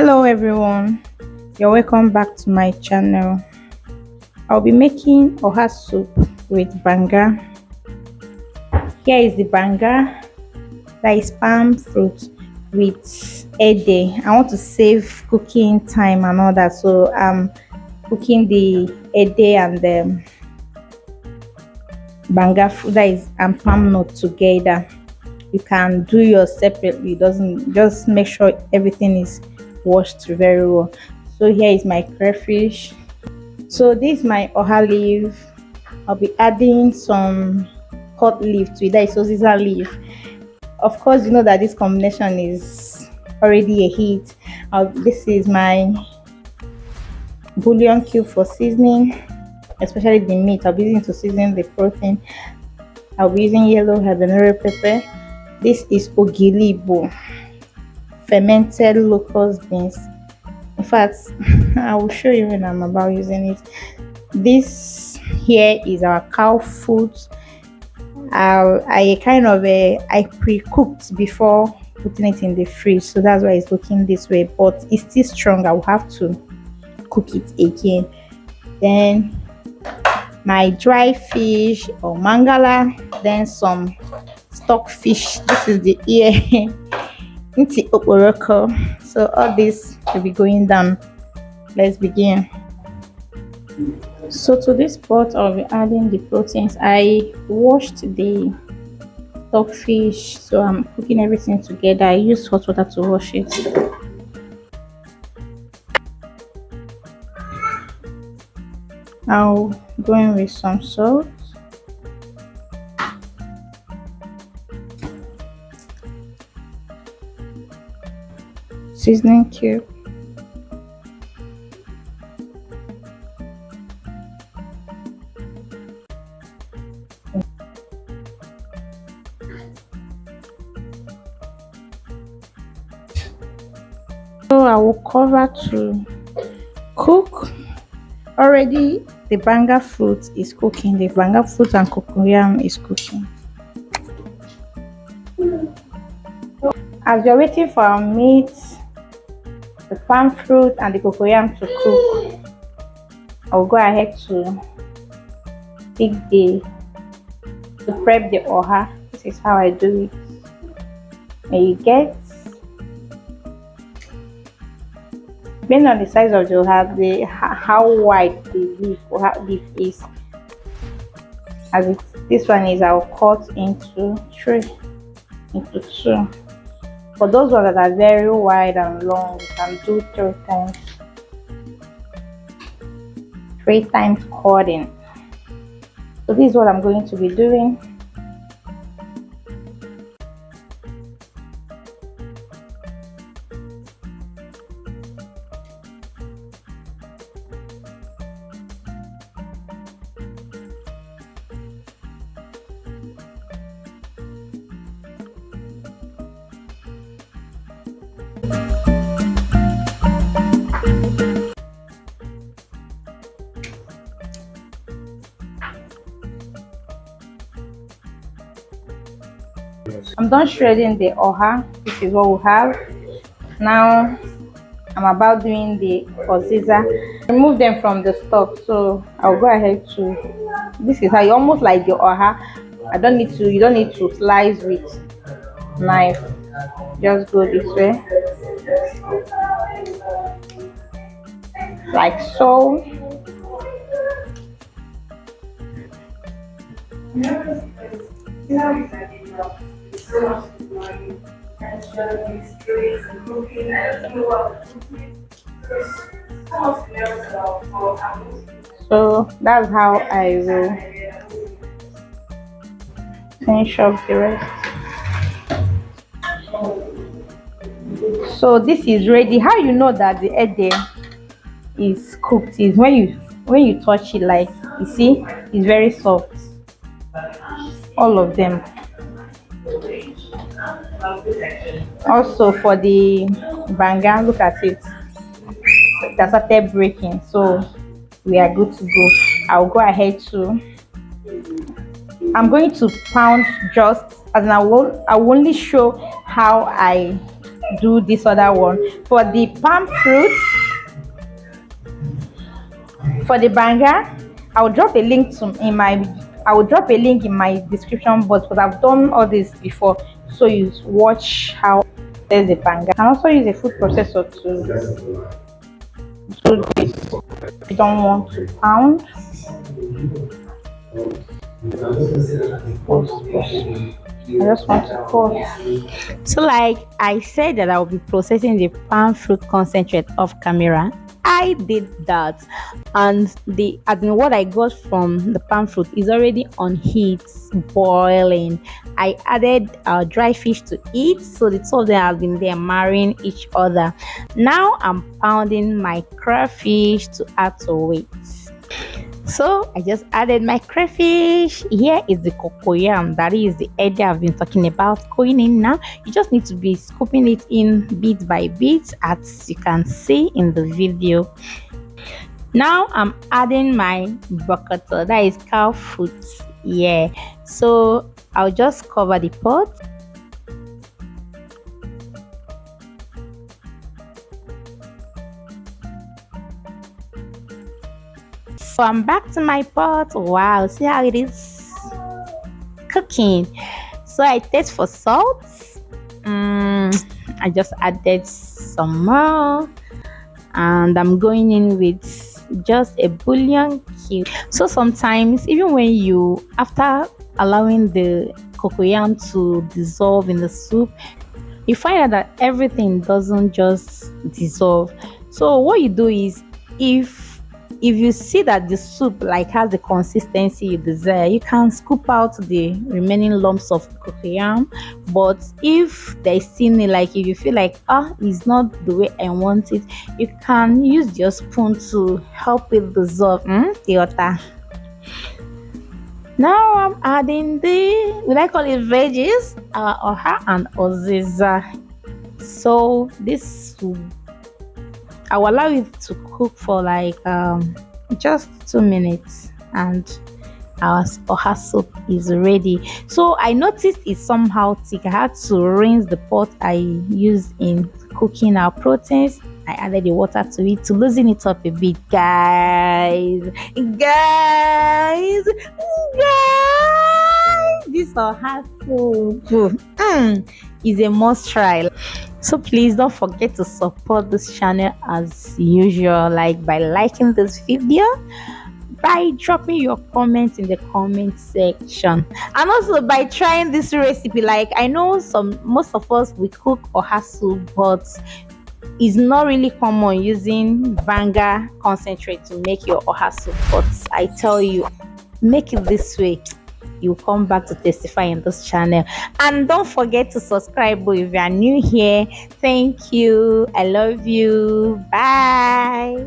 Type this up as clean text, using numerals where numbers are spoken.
Hello everyone, you're welcome back to my channel. I'll be making oha soup with banga. Here is the banga, that is palm fruit with ede. I want to save cooking time and all that, so I'm cooking the ede and the banga fruit, that is, and palm nut together. You can do yours separately, doesn't, just make sure everything is washed very well. So here is my crayfish. So this is my oha leaf. I'll be adding some cut leaf to it, that is Uziza leaf. Of course, you know that this combination is already a hit. This is my bullion cube for seasoning, especially the meat. I'll be using to season the protein. I'll be using yellow habanero pepper. This is Ogiri Igbo, fermented locust beans. In fact, I will show you when I'm about using it. This here is our cow foot. I pre-cooked before putting it in the fridge, so that's why it's looking this way, but it's still strong. I will have to cook it again. Then my dry fish or mangala, then some stock fish. This is the ear into oporoko. So all this will be going down. Let's begin. So to this pot I'll be adding the proteins. I washed the stock fish, so I'm cooking everything together. I used hot water to wash it. I'll go in with some salt, seasoning cube, so I will cover to cook. Already the banga fruit is cooking. The banga fruit and cocoyam is cooking. As you're waiting for our meat, the palm fruit and the cocoyam to cook, I'll go ahead to prep the oha. This is how I do it. And you get, depending on the size of the oha, how wide the leaf is. This one is, I'll cut into two. For those ones that are very wide and long, you can do 3 times. 3 times cutting. So this is what I'm going to be doing. I'm done shredding the oha. This is what we have. Now I'm about doing the Uziza. Remove them from the stock, so I'll go ahead to, this is how you almost like the oha. You don't need to slice with knife. Just go this way, like so. So that's how I will finish up the rest. So this is ready. How you know that the ede is cooked is when you touch it, like you see, it's very soft. All of them. Also for the banga, look at it. It has started breaking, so we are good to go. I'll go ahead to, I'm going to pound just as I will only show how I do this other one. For the palm fruit, for the banga, I'll drop a link to in my I will drop a link in my description box because I've done all this before. So you watch how there's the banga. I can also use a food processor to do this. You don't want to pound. I just want to pause. So like I said that I will be processing the palm fruit concentrate off camera. I did that, and what I got from the palm fruit is already on heat, boiling. I added dry fish to it, so the two of them have been there marrying each other. Now I'm pounding my crayfish to add to it. So I just added my crayfish. Here is the cocoyam, that is the egg I've been talking about going in now. You just need to be scooping it in bit by bit, as you can see in the video. Now I'm adding my buckato, that is cow foot. Yeah, so I'll just cover the pot. So I'm back to my pot. Wow, see how it is cooking. So I taste for salt. I just added some more, and I'm going in with just a bouillon cube. So sometimes even when you, after allowing the cocoyam to dissolve in the soup, you find out that everything doesn't just dissolve. So what you do is, if you see that the soup like has the consistency you desire, you can scoop out the remaining lumps of cocoyam. But if there's still like, if you feel like it's not the way I want it, you can use your spoon to help it dissolve the water. Now I'm adding we call it veggies, oha and Uziza. So this I will allow it to cook for like just 2 minutes, and our oha soup is ready. So I noticed it's somehow thick. I had to rinse the pot I used in cooking our proteins. I added the water to it to loosen it up a bit, guys. This oha soup is a must try. So please don't forget to support this channel as usual, like by liking this video, by dropping your comments in the comment section, and also by trying this recipe. Like I know most of us we cook oha soup, but it's not really common using banga concentrate to make your oha soup. But I tell you, make it this way, you come back to testify in this channel. And don't forget to subscribe if you are new here. Thank you. I love you. Bye.